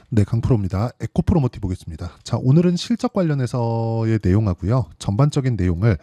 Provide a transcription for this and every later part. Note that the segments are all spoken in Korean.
네, 강프로입니다. 에코프로모티 보겠습니다. 자, 오늘은 실적 관련해서의 내용하고요. 전반적인 내용을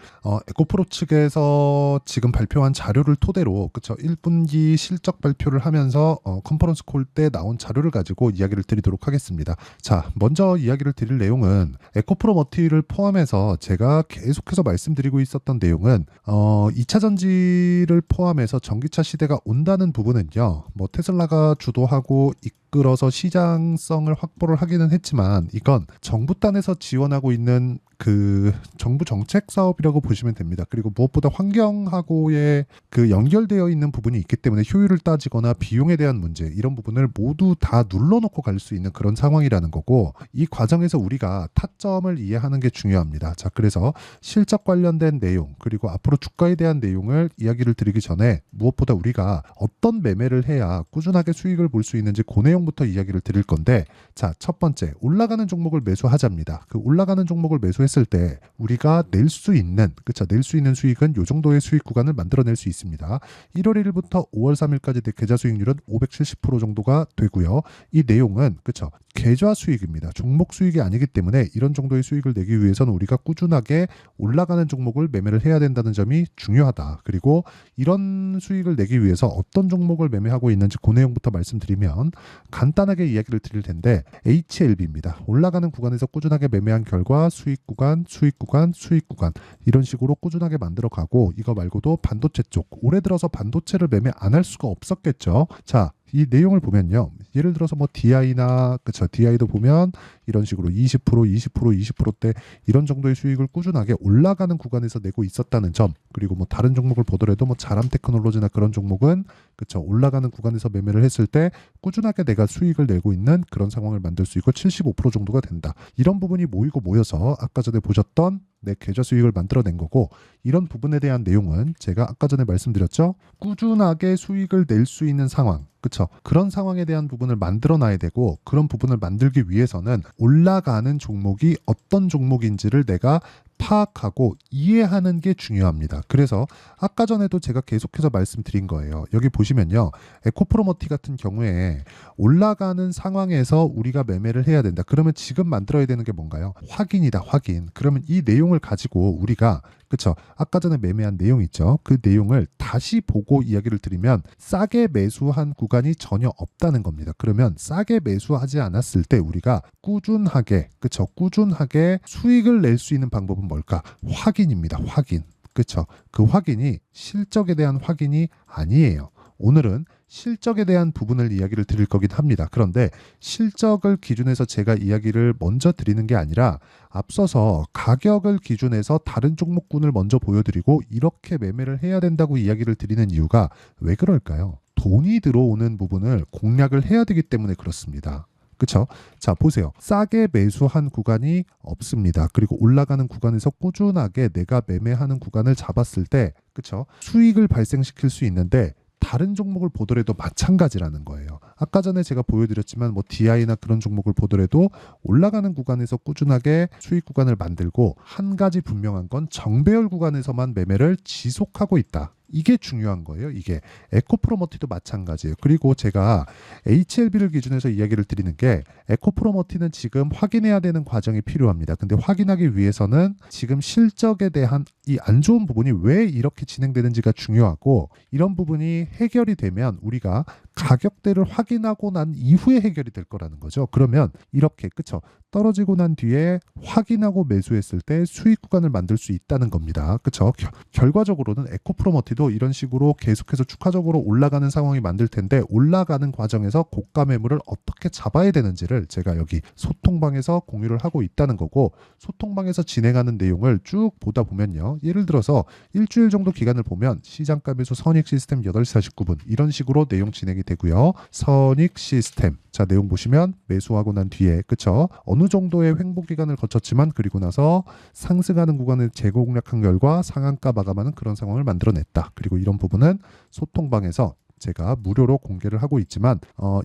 에코프로 측에서 지금 발표한 자료를 토대로 그쵸 1분기 실적 발표를 하면서 컨퍼런스 콜 때 나온 자료를 가지고 이야기를 드리도록 하겠습니다. 자, 먼저 이야기를 드릴 내용은 에코프로모티를 포함해서 제가 계속해서 말씀드리고 있었던 내용은 2차 전지를 포함해서 전기차 시대가 온다는 부분은요. 뭐 테슬라가 주도하고 이끌어서 시장성을 확보를 하기는 했지만 이건 정부 단에서 지원하고 있는 그 정부 정책 사업이라고 보시면 됩니다. 그리고 무엇보다 환경하고의 그 연결되어 있는 부분이 있기 때문에 효율을 따지거나 비용에 대한 문제 이런 부분을 모두 다 눌러놓고 갈 수 있는 그런 상황이라는 거고 이 과정에서 우리가 타점을 이해하는 게 중요합니다. 자, 그래서 실적 관련된 내용 그리고 앞으로 주가에 대한 내용을 이야기를 드리기 전에 무엇보다 우리가 어떤 매매를 해야 꾸준하게 수익을 볼 수 있는지 그 내용부터 이야기를 드릴 건데 자, 첫 번째 올라가는 종목을 매수하자입니다. 그 올라가는 종목을 매수했을 때 우리가 낼 수 있는 그쵸 낼 수 있는 수익은 이 정도의 수익 구간을 만들어낼 수 있습니다. 1월 1일부터 5월 3일까지 내 계좌 수익률은 570% 정도가 되고요. 이 내용은 그쵸 계좌 수익입니다. 종목 수익이 아니기 때문에 이런 정도의 수익을 내기 위해서는 우리가 꾸준하게 올라가는 종목을 매매를 해야 된다는 점이 중요하다. 그리고 이런 수익을 내기 위해서 어떤 종목을 매매하고 있는지 그 내용부터 말씀드리면 간단하게 이야기를 드릴 텐데 HLB입니다. 올라가는 구간에서 꾸준하게 매매한 결과 수익 구간, 수익 구간, 수익 구간 이런 식으로 꾸준하게 만들어 가고 이거 말고도 반도체 쪽 올해 들어서 반도체를 매매 안 할 수가 없었겠죠. 자, 이 내용을 보면요. 예를 들어서 뭐 DI나 그쵸 DI도 보면 이런 식으로 20%, 20%, 20%대 이런 정도의 수익을 꾸준하게 올라가는 구간에서 내고 있었다는 점 그리고 뭐 다른 종목을 보더라도 뭐 자람 테크놀로지나 그런 종목은 그쵸 올라가는 구간에서 매매를 했을 때 꾸준하게 내가 수익을 내고 있는 그런 상황을 만들 수 있고 75% 정도가 된다. 이런 부분이 모이고 모여서 아까 전에 보셨던 내 계좌 수익을 만들어낸 거고 이런 부분에 대한 내용은 제가 아까 전에 말씀드렸죠. 꾸준하게 수익을 낼 수 있는 상황 그쵸 그런 상황에 대한 부분을 만들어 놔야 되고 그런 부분을 만들기 위해서는 올라가는 종목이 어떤 종목인지를 내가 파악하고 이해하는 게 중요합니다. 그래서 아까 전에도 제가 계속해서 말씀드린 거예요. 여기 보시면요. 에코프로머티 같은 경우에 올라가는 상황에서 우리가 매매를 해야 된다. 그러면 지금 만들어야 되는 게 뭔가요? 확인이다. 확인. 그러면 이 내용을 가지고 우리가 그쵸? 아까 전에 매매한 내용 있죠? 그 내용을 다시 보고 이야기를 드리면 싸게 매수한 구간이 전혀 없다는 겁니다. 그러면 싸게 매수하지 않았을 때 우리가 꾸준하게 그쵸? 꾸준하게 수익을 낼 수 있는 방법은 뭘까? 확인입니다. 확인. 그쵸? 그 확인이 실적에 대한 확인이 아니에요. 오늘은 실적에 대한 부분을 이야기를 드릴 거긴 합니다. 그런데 실적을 기준해서 제가 이야기를 먼저 드리는 게 아니라 앞서서 가격을 기준해서 다른 종목군을 먼저 보여드리고 이렇게 매매를 해야 된다고 이야기를 드리는 이유가 왜 그럴까요? 돈이 들어오는 부분을 공략을 해야 되기 때문에 그렇습니다. 그쵸? 자, 보세요. 싸게 매수한 구간이 없습니다. 그리고 올라가는 구간에서 꾸준하게 내가 매매하는 구간을 잡았을 때, 그쵸? 수익을 발생시킬 수 있는데, 다른 종목을 보더라도 마찬가지라는 거예요. 아까 전에 제가 보여드렸지만 뭐 DI나 그런 종목을 보더라도 올라가는 구간에서 꾸준하게 수익 구간을 만들고 한 가지 분명한 건 정배열 구간에서만 매매를 지속하고 있다. 이게 중요한 거예요. 이게 에코프로머티도 마찬가지예요. 그리고 제가 HLB를 기준해서 이야기를 드리는 게 에코프로머티는 지금 확인해야 되는 과정이 필요합니다. 근데 확인하기 위해서는 지금 실적에 대한 이 안 좋은 부분이 왜 이렇게 진행되는지가 중요하고 이런 부분이 해결이 되면 우리가 가격대를 확인하고 난 이후에 해결이 될 거라는 거죠. 그러면 이렇게 그쵸? 떨어지고 난 뒤에 확인하고 매수했을 때 수익 구간을 만들 수 있다는 겁니다. 그쵸? 결과적으로는 에코프로머티도 이런 식으로 계속해서 축하적으로 올라가는 상황이 만들 텐데 올라가는 과정에서 고가 매물을 어떻게 잡아야 되는지를 제가 여기 소통방에서 공유를 하고 있다는 거고 소통방에서 진행하는 내용을 쭉 보다 보면요. 예를 들어서 일주일 정도 기간을 보면 시장가 매수 선익 시스템 8시 49분 이런 식으로 내용 진행이 되고요. 선익 시스템 자 내용 보시면 매수하고 난 뒤에 그쵸 어느 정도의 횡보 기간을 거쳤지만 그리고 나서 상승하는 구간을 재공략한 결과 상한가 마감하는 그런 상황을 만들어냈다. 그리고 이런 부분은 소통방에서 제가 무료로 공개를 하고 있지만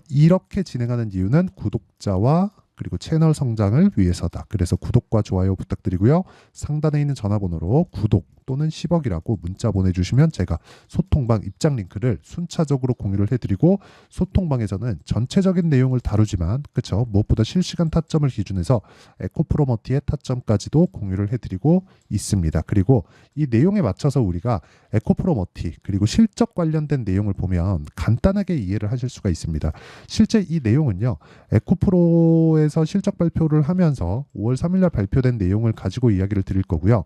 이렇게 진행하는 이유는 구독자와 그리고 채널 성장을 위해서다. 그래서 구독과 좋아요 부탁드리고요. 상단에 있는 전화번호로 구독 또는 10억이라고 문자 보내주시면 제가 소통방 입장 링크를 순차적으로 공유를 해드리고, 소통방에서는 전체적인 내용을 다루지만 그쵸, 무엇보다 실시간 타점을 기준해서 에코프로머티의 타점까지도 공유를 해드리고 있습니다. 그리고 이 내용에 맞춰서 우리가 에코프로머티 그리고 실적 관련된 내용을 보면 간단하게 이해를 하실 수가 있습니다. 실제 이 내용은요, 에코프로에서 실적 발표를 하면서 5월 3일날 발표된 내용을 가지고 이야기를 드릴 거고요.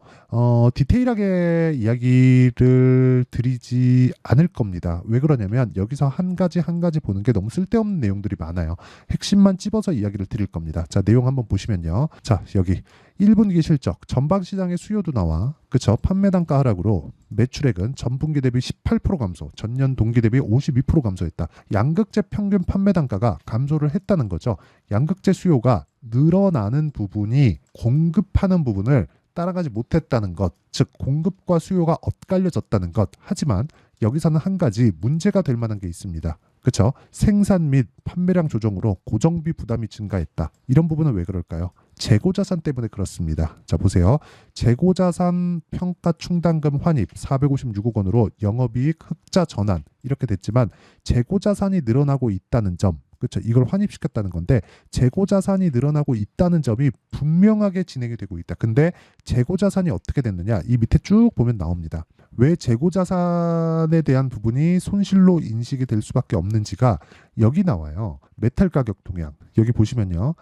디테일하게 이야기를 드리지 않을 겁니다. 왜 그러냐면 여기서 한 가지 보는 게 너무 쓸데없는 내용들이 많아요. 핵심만 찝어서 이야기를 드릴 겁니다. 자, 내용 한번 보시면요. 자, 여기 1분기 실적, 전방시장의 수요도 나와. 그쵸? 판매 단가 하락으로 매출액은 전분기 대비 18% 감소, 전년 동기 대비 52% 감소했다. 양극재 평균 판매 단가가 감소를 했다는 거죠. 양극재 수요가 늘어나는 부분이 공급하는 부분을 따라가지 못했다는 것, 즉 공급과 수요가 엇갈려졌다는 것. 하지만 여기서는 한 가지 문제가 될 만한 게 있습니다. 그렇죠? 생산 및 판매량 조정으로 고정비 부담이 증가했다. 이런 부분은 왜 그럴까요? 재고자산 때문에 그렇습니다. 자, 보세요. 재고자산 평가 충당금 환입 456억 원으로 영업이익 흑자 전환 이렇게 됐지만 재고자산이 늘어나고 있다는 점, 그렇죠? 이걸 환입시켰다는 건데 재고자산이 늘어나고 있다는 점이 분명하게 진행이 되고 있다. 근데 재고자산이 어떻게 됐느냐? 이 밑에 쭉 보면 나옵니다. 왜 재고자산에 대한 부분이 손실로 인식이 될 수밖에 없는지가 여기 나와요. 메탈 가격 동향. 여기 보시면요.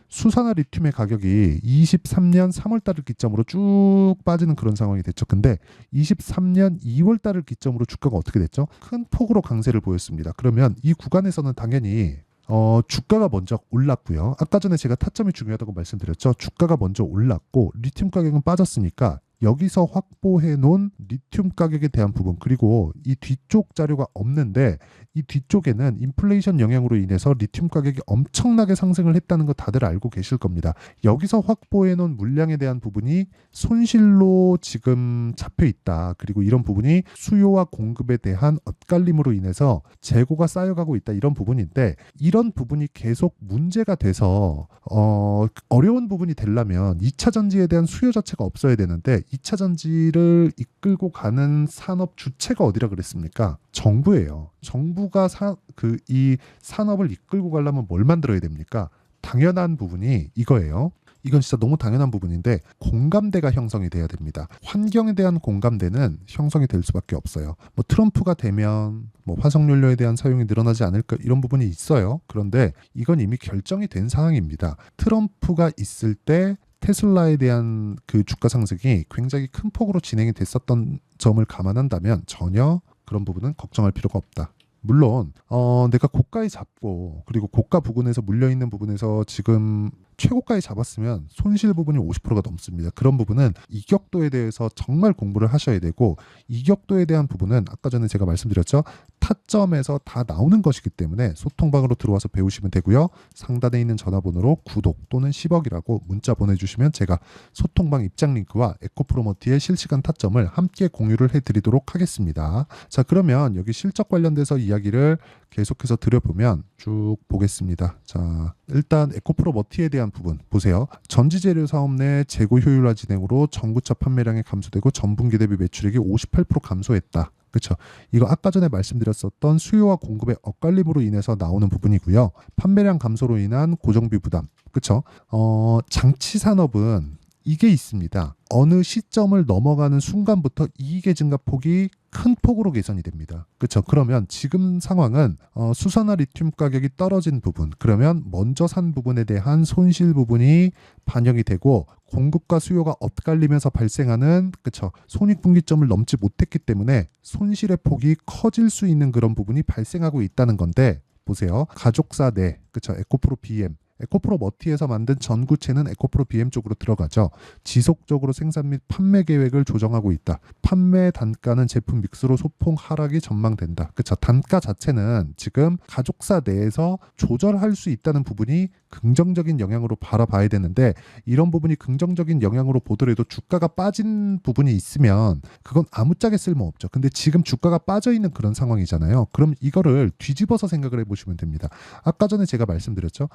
수산화 리튬의 가격이 23년 3월 달을 기점으로 쭉 빠지는 그런 상황이 됐죠. 근데 23년 2월 달을 기점으로 주가가 어떻게 됐죠? 큰 폭으로 강세를 보였습니다. 그러면 이 구간에서는 당연히 주가가 먼저 올랐고요. 아까 전에 제가 타점이 중요하다고 말씀드렸죠. 주가가 먼저 올랐고 리튬 가격은 빠졌으니까 여기서 확보해 놓은 리튬 가격에 대한 부분, 그리고 이 뒤쪽 자료가 없는데 이 뒤쪽에는 인플레이션 영향으로 인해서 리튬 가격이 엄청나게 상승을 했다는 거 다들 알고 계실 겁니다. 여기서 확보해 놓은 물량에 대한 부분이 손실로 지금 잡혀 있다. 그리고 이런 부분이 수요와 공급에 대한 엇갈림으로 인해서 재고가 쌓여가고 있다. 이런 부분인데, 이런 부분이 계속 문제가 돼서 어려운 부분이 되려면 2차 전지에 대한 수요 자체가 없어야 되는데 2차 전지를 이끌고 가는 산업 주체가 어디라 그랬습니까? 정부예요. 정부가 이 산업을 이끌고 가려면 뭘 만들어야 됩니까? 당연한 부분이 이거예요. 이건 진짜 너무 당연한 부분인데 공감대가 형성이 돼야 됩니다. 환경에 대한 공감대는 형성이 될 수밖에 없어요. 뭐 트럼프가 되면 뭐 화석연료에 대한 사용이 늘어나지 않을까 이런 부분이 있어요. 그런데 이건 이미 결정이 된 상황입니다. 트럼프가 있을 때 테슬라에 대한 그 주가 상승이 굉장히 큰 폭으로 진행이 됐었던 점을 감안한다면 전혀 그런 부분은 걱정할 필요가 없다. 물론 내가 고가에 잡고 그리고 고가 부근에서 물려있는 부분에서 지금 최고가에 잡았으면 손실 부분이 50%가 넘습니다. 그런 부분은 이격도에 대해서 정말 공부를 하셔야 되고, 이격도에 대한 부분은 아까 전에 제가 말씀드렸죠. 타점에서 다 나오는 것이기 때문에 소통방으로 들어와서 배우시면 되고요. 상단에 있는 전화번호로 구독 또는 10억이라고 문자 보내주시면 제가 소통방 입장 링크와 에코프로머티의 실시간 타점을 함께 공유를 해드리도록 하겠습니다. 자, 그러면 여기 실적 관련돼서 이야기를 계속해서 드려보면 쭉 보겠습니다. 자, 일단 에코프로머티에 대한 부분 보세요. 전지재료 사업 내 재고 효율화 진행으로 전구차 판매량이 감소되고 전분기 대비 매출액이 58% 감소했다. 그렇죠. 이거 아까 전에 말씀드렸었던 수요와 공급의 엇갈림으로 인해서 나오는 부분이고요. 판매량 감소로 인한 고정비 부담. 그렇죠. 장치 산업은 이게 있습니다. 어느 시점을 넘어가는 순간부터 이익의 증가폭이 큰 폭으로 개선이 됩니다. 그렇죠. 그러면 지금 상황은 수산화 리튬 가격이 떨어진 부분, 그러면 먼저 산 부분에 대한 손실 부분이 반영이 되고 공급과 수요가 엇갈리면서 발생하는 그렇죠. 손익분기점을 넘지 못했기 때문에 손실의 폭이 커질 수 있는 그런 부분이 발생하고 있다는 건데, 보세요. 가족사 내 그렇죠. 에코프로 BM 에코프로머티에서 만든 전구체는 에코프로 BM 쪽으로 들어가죠. 지속적으로 생산 및 판매 계획을 조정하고 있다. 판매 단가는 제품 믹스로 소폭 하락이 전망된다. 그렇죠. 단가 자체는 지금 가족사 내에서 조절할 수 있다는 부분이 긍정적인 영향으로 바라봐야 되는데, 이런 부분이 긍정적인 영향으로 보더라도 주가가 빠진 부분이 있으면 그건 아무짝에 쓸모없죠. 근데 지금 주가가 빠져 있는 그런 상황이잖아요. 그럼 이거를 뒤집어서 생각을 해보시면 됩니다. 아까 전에 제가 말씀드렸죠.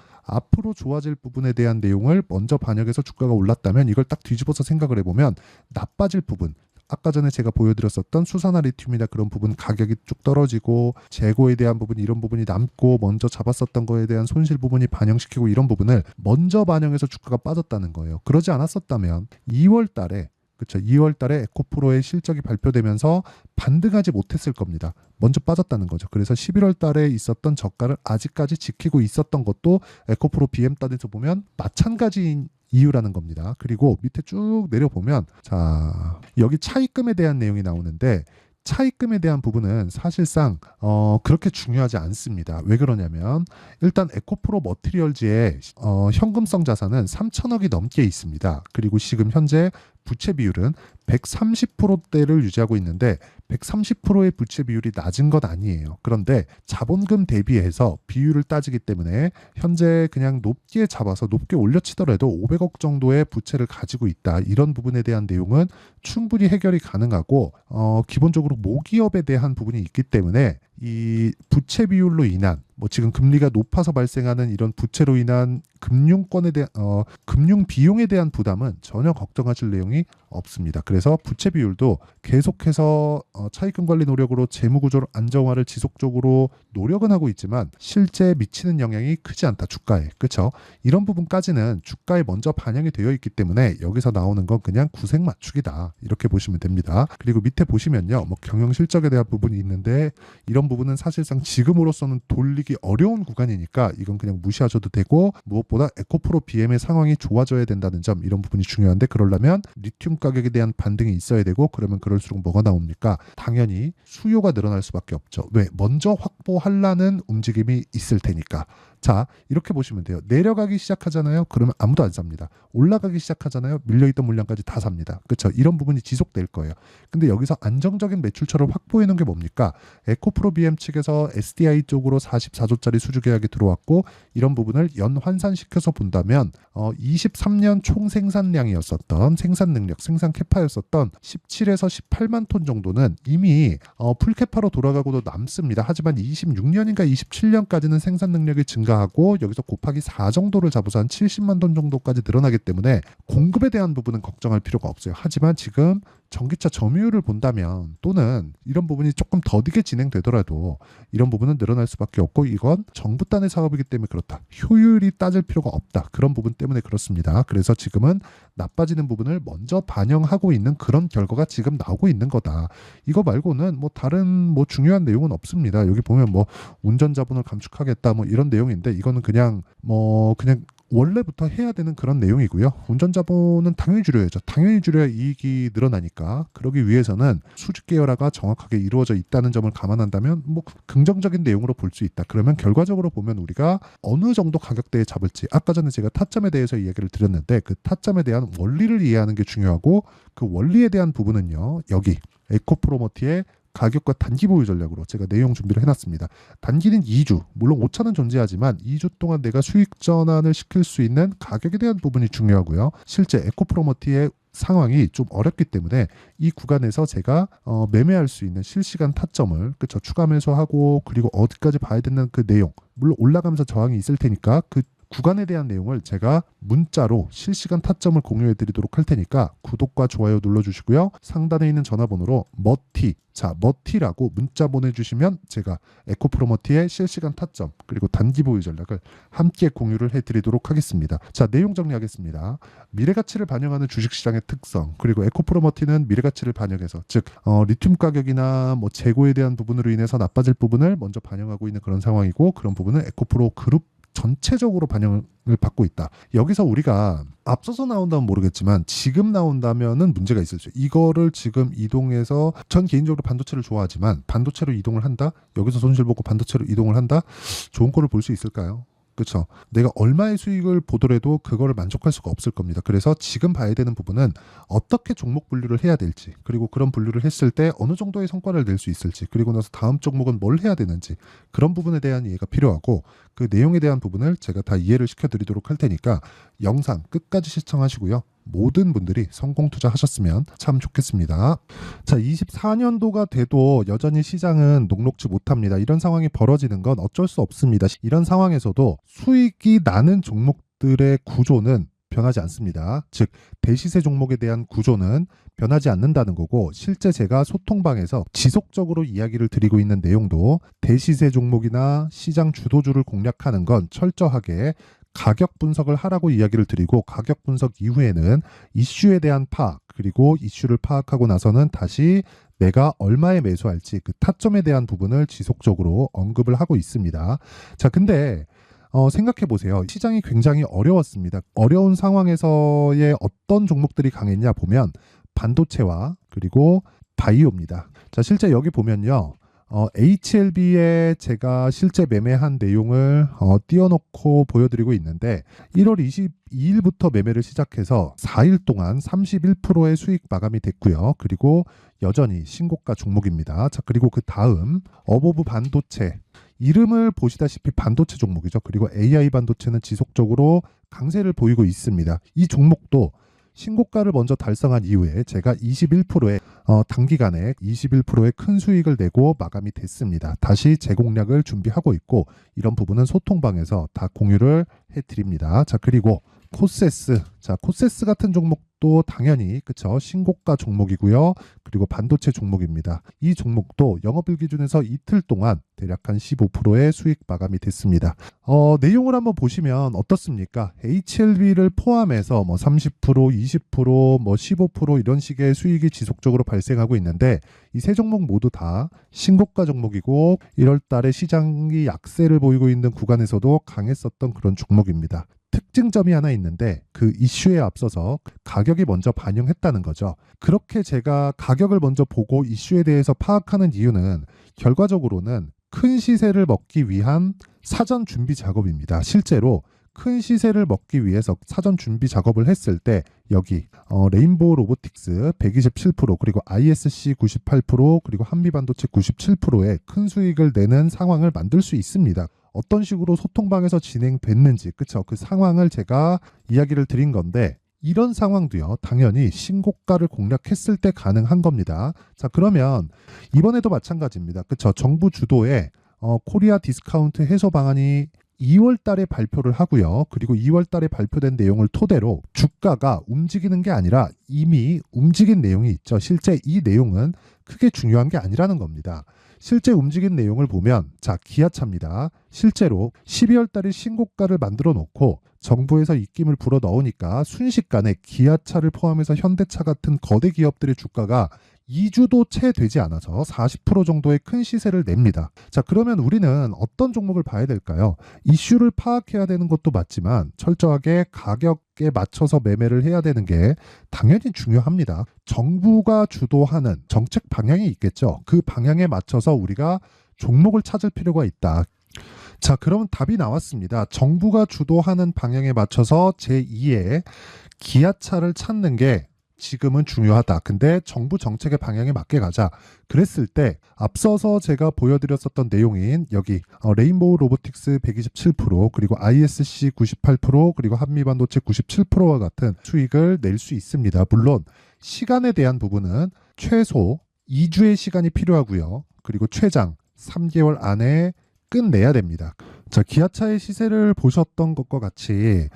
앞으로 좋아질 부분에 대한 내용을 먼저 반영해서 주가가 올랐다면 이걸 딱 뒤집어서 생각을 해보면 나빠질 부분, 아까 전에 제가 보여드렸었던 수산화 리튬이나 그런 부분 가격이 쭉 떨어지고 재고에 대한 부분 이런 부분이 남고 먼저 잡았었던 거에 대한 손실 부분이 반영시키고 이런 부분을 먼저 반영해서 주가가 빠졌다는 거예요. 그러지 않았었다면 2월 달에 그렇죠. 2월 달에 에코프로의 실적이 발표되면서 반등하지 못했을 겁니다. 먼저 빠졌다는 거죠. 그래서 11월 달에 있었던 저가를 아직까지 지키고 있었던 것도 에코프로 BM단에서 보면 마찬가지인 이유라는 겁니다. 그리고 밑에 쭉 내려보면 자 여기 차입금에 대한 내용이 나오는데 차입금에 대한 부분은 사실상 그렇게 중요하지 않습니다. 왜 그러냐면 일단 에코프로 머티리얼즈의 현금성 자산은 3천억이 넘게 있습니다. 그리고 지금 현재 부채 비율은 130%대를 유지하고 있는데 130%의 부채 비율이 낮은 건 아니에요. 그런데 자본금 대비해서 비율을 따지기 때문에 현재 그냥 높게 잡아서 높게 올려치더라도 500억 정도의 부채를 가지고 있다. 이런 부분에 대한 내용은 충분히 해결이 가능하고 기본적으로 모기업에 대한 부분이 있기 때문에 이 부채 비율로 인한 뭐 지금 금리가 높아서 발생하는 이런 부채로 인한 금융권에 대한 금융 비용에 대한 부담은 전혀 걱정하실 내용이 없습니다. 그래서 부채 비율도 계속해서 차입금 관리 노력으로 재무 구조 안정화를 지속적으로 노력은 하고 있지만 실제 미치는 영향이 크지 않다. 주가에. 그렇죠? 이런 부분까지는 주가에 먼저 반영이 되어 있기 때문에 여기서 나오는 건 그냥 구색 맞추기다. 이렇게 보시면 됩니다. 그리고 밑에 보시면요. 뭐 경영 실적에 대한 부분이 있는데 이런 부분은 사실상 지금으로서는 돌리기 어려운 구간이니까 이건 그냥 무시하셔도 되고 무엇보다 에코프로 BM의 상황이 좋아져야 된다는 점 이런 부분이 중요한데 그러려면 리튬 가격에 대한 반등이 있어야 되고 그러면 그럴수록 뭐가 나옵니까? 당연히 수요가 늘어날 수밖에 없죠. 왜? 먼저 확보하려는 움직임이 있을 테니까. 자 이렇게 보시면 돼요. 내려가기 시작하잖아요. 그러면 아무도 안 삽니다. 올라가기 시작하잖아요. 밀려있던 물량까지 다 삽니다. 그렇죠? 이런 부분이 지속될 거예요. 근데 여기서 안정적인 매출처를 확보해 놓은 게 뭡니까? 에코프로 BM 측에서 SDI 쪽으로 44조짜리 수주 계약이 들어왔고 이런 부분을 연환산시켜서 본다면 23년 총 생산량이었었던 생산 능력, 생산 캐파였었던 17에서 18만 톤 정도는 이미 풀캐파로 돌아가고도 남습니다. 하지만 26년인가 27년까지는 생산 능력이 증가하고 여기서 곱하기 4 정도를 잡아서 한 70만 톤 정도까지 늘어나기 때문에 공급에 대한 부분은 걱정할 필요가 없어요. 하지만 지금 전기차 점유율을 본다면 또는 이런 부분이 조금 더디게 진행되더라도 이런 부분은 늘어날 수밖에 없고 이건 정부 단의 사업이기 때문에 그렇다. 효율이 따질 필요가 없다. 그런 부분 때문에 그렇습니다. 그래서 지금은 나빠지는 부분을 먼저 반영하고 있는 그런 결과가 지금 나오고 있는 거다. 이거 말고는 뭐 다른 뭐 중요한 내용은 없습니다. 여기 보면 뭐 운전 자본을 감축하겠다 뭐 이런 내용인데 이거는 그냥 원래부터 해야 되는 그런 내용이고요. 운전 자본은 당연히 줄여야죠. 당연히 줄여야 이익이 늘어나니까. 그러기 위해서는 수직 계열화가 정확하게 이루어져 있다는 점을 감안한다면 뭐 긍정적인 내용으로 볼 수 있다. 그러면 결과적으로 보면 우리가 어느 정도 가격대에 잡을지 아까 전에 제가 타점에 대해서 이야기를 드렸는데 그 타점에 대한 원리를 이해하는 게 중요하고 그 원리에 대한 부분은요. 여기 에코프로머티의 가격과 단기 보유 전략으로 제가 내용 준비를 해놨습니다. 단기는 2주, 물론 오차는 존재하지만 2주 동안 내가 수익 전환을 시킬 수 있는 가격에 대한 부분이 중요하고요. 실제 에코프로머티의 상황이 좀 어렵기 때문에 이 구간에서 제가 매매할 수 있는 실시간 타점을 그쵸 추가 매수하고 그리고 어디까지 봐야 되는 그 내용 물론 올라가면서 저항이 있을 테니까 그 구간에 대한 내용을 제가 문자로 실시간 타점을 공유해 드리도록 할 테니까 구독과 좋아요 눌러주시고요. 상단에 있는 전화번호로 머티라고 문자 보내주시면 제가 에코프로머티의 실시간 타점 그리고 단기 보유 전략을 함께 공유를 해드리도록 하겠습니다. 자 내용 정리하겠습니다. 미래가치를 반영하는 주식시장의 특성 그리고 에코프로머티는 미래가치를 반영해서 즉 리튬 가격이나 뭐 재고에 대한 부분으로 인해서 나빠질 부분을 먼저 반영하고 있는 그런 상황이고 그런 부분은 에코프로 그룹 전체적으로 반영을 받고 있다. 여기서 우리가 앞서서 나온다면 모르겠지만 지금 나온다면은 문제가 있을 수 있어요. 이거를 지금 이동해서 전 개인적으로 반도체를 좋아하지만 반도체로 이동을 한다? 여기서 손실 보고 반도체로 이동을 한다? 좋은 거를 볼 수 있을까요? 그렇죠. 내가 얼마의 수익을 보더라도 그거를 만족할 수가 없을 겁니다. 그래서 지금 봐야 되는 부분은 어떻게 종목 분류를 해야 될지 그리고 그런 분류를 했을 때 어느 정도의 성과를 낼 수 있을지 그리고 나서 다음 종목은 뭘 해야 되는지 그런 부분에 대한 이해가 필요하고 그 내용에 대한 부분을 제가 다 이해를 시켜드리도록 할 테니까 영상 끝까지 시청하시고요. 모든 분들이 성공 투자하셨으면 참 좋겠습니다. 자, 24년도가 돼도 여전히 시장은 녹록지 못합니다. 이런 상황이 벌어지는 건 어쩔 수 없습니다. 이런 상황에서도 수익이 나는 종목들의 구조는 변하지 않습니다. 즉, 대시세 종목에 대한 구조는 변하지 않는다는 거고, 실제 제가 소통방에서 지속적으로 이야기를 드리고 있는 내용도 대시세 종목이나 시장 주도주를 공략하는 건 철저하게 가격 분석을 하라고 이야기를 드리고, 가격 분석 이후에는 이슈에 대한 파악, 그리고 이슈를 파악하고 나서는 다시 내가 얼마에 매수할지 그 타점에 대한 부분을 지속적으로 언급을 하고 있습니다. 자, 근데 생각해 보세요. 시장이 굉장히 어려웠습니다. 어려운 상황에서의 어떤 종목들이 강했냐 보면 반도체와 그리고 바이오입니다. 자, 실제 여기 보면요. HLB에 제가 실제 매매한 내용을 띄워놓고 보여드리고 있는데 1월 22일부터 매매를 시작해서 4일 동안 31%의 수익 마감이 됐고요. 그리고 여전히 신고가 종목입니다. 자, 그리고 그 다음 어보브 반도체, 이름을 보시다시피 반도체 종목이죠. 그리고 AI 반도체는 지속적으로 강세를 보이고 있습니다. 이 종목도 신고가를 먼저 달성한 이후에 제가 21%의 단기간에 21%의 큰 수익을 내고 마감이 됐습니다. 다시 재공략을 준비하고 있고, 이런 부분은 소통방에서 다 공유를 해드립니다. 자, 그리고 코세스. 자, 코세스 같은 종목도 당연히 그쵸, 신고가 종목이고요. 그리고 반도체 종목입니다. 이 종목도 영업일 기준에서 이틀 동안 대략 한 15%의 수익 마감이 됐습니다. 내용을 한번 보시면 어떻습니까? HLB를 포함해서 뭐 30%, 20%, 뭐 15% 이런 식의 수익이 지속적으로 발생하고 있는데, 이 세 종목 모두 다 신고가 종목이고 1월 달에 시장이 약세를 보이고 있는 구간에서도 강했었던 그런 종목입니다. 특징점이 하나 있는데, 그 이슈에 앞서서 가격이 먼저 반영했다는 거죠. 그렇게 제가 가격을 먼저 보고 이슈에 대해서 파악하는 이유는 결과적으로는 큰 시세를 먹기 위한 사전 준비 작업입니다. 실제로 큰 시세를 먹기 위해서 사전 준비 작업을 했을 때 여기 레인보우 로보틱스 127%, 그리고 ISC 98%, 그리고 한미반도체 97%의 큰 수익을 내는 상황을 만들 수 있습니다. 어떤 식으로 소통방에서 진행됐는지, 그쵸? 그 상황을 제가 이야기를 드린 건데, 이런 상황도요, 당연히 신고가를 공략했을 때 가능한 겁니다. 자, 그러면 이번에도 마찬가지입니다. 그쵸? 정부 주도의 코리아 디스카운트 해소 방안이 2월 달에 발표를 하고요. 그리고 2월 달에 발표된 내용을 토대로 주가가 움직이는 게 아니라 이미 움직인 내용이 있죠. 실제 이 내용은 크게 중요한 게 아니라는 겁니다. 실제 움직인 내용을 보면, 자, 기아차입니다. 실제로 12월 달에 신고가를 만들어 놓고 정부에서 입김을 불어 넣으니까 순식간에 기아차를 포함해서 현대차 같은 거대 기업들의 주가가 2주도 채 되지 않아서 40% 정도의 큰 시세를 냅니다. 자, 그러면 우리는 어떤 종목을 봐야 될까요? 이슈를 파악해야 되는 것도 맞지만 철저하게 가격에 맞춰서 매매를 해야 되는 게 당연히 중요합니다. 정부가 주도하는 정책 방향이 있겠죠. 그 방향에 맞춰서 우리가 종목을 찾을 필요가 있다. 자, 그러면 답이 나왔습니다. 정부가 주도하는 방향에 맞춰서 제2의 기아차를 찾는 게 지금은 중요하다. 근데 정부 정책의 방향에 맞게 가자. 그랬을 때 앞서서 제가 보여드렸었던 내용인 여기 레인보우 로보틱스 127%, 그리고 ISC 98%, 그리고 한미반도체 97%와 같은 수익을 낼 수 있습니다. 물론 시간에 대한 부분은 최소 2주의 시간이 필요하고요. 그리고 최장 3개월 안에 끝내야 됩니다. 자, 기아차의 시세를 보셨던 것과 같이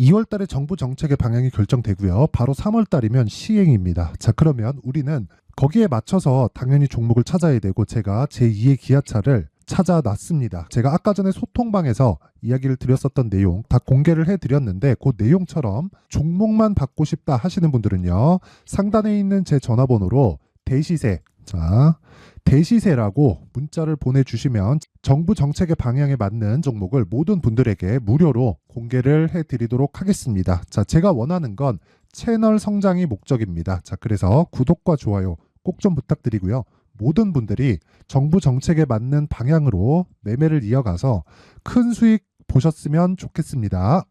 2월 달에 정부 정책의 방향이 결정되고요. 바로 3월 달이면 시행입니다. 자, 그러면 우리는 거기에 맞춰서 당연히 종목을 찾아야 되고, 제가 제2의 기아차를 찾아놨습니다. 제가 아까 전에 소통방에서 이야기를 드렸었던 내용 다 공개를 해드렸는데, 그 내용처럼 종목만 받고 싶다 하시는 분들은요, 상단에 있는 제 전화번호로 대시세, 자, 대시세라고 문자를 보내주시면 정부 정책의 방향에 맞는 종목을 모든 분들에게 무료로 공개를 해드리도록 하겠습니다. 자, 제가 원하는 건 채널 성장이 목적입니다. 자, 그래서 구독과 좋아요 꼭 좀 부탁드리고요. 모든 분들이 정부 정책에 맞는 방향으로 매매를 이어가서 큰 수익 보셨으면 좋겠습니다.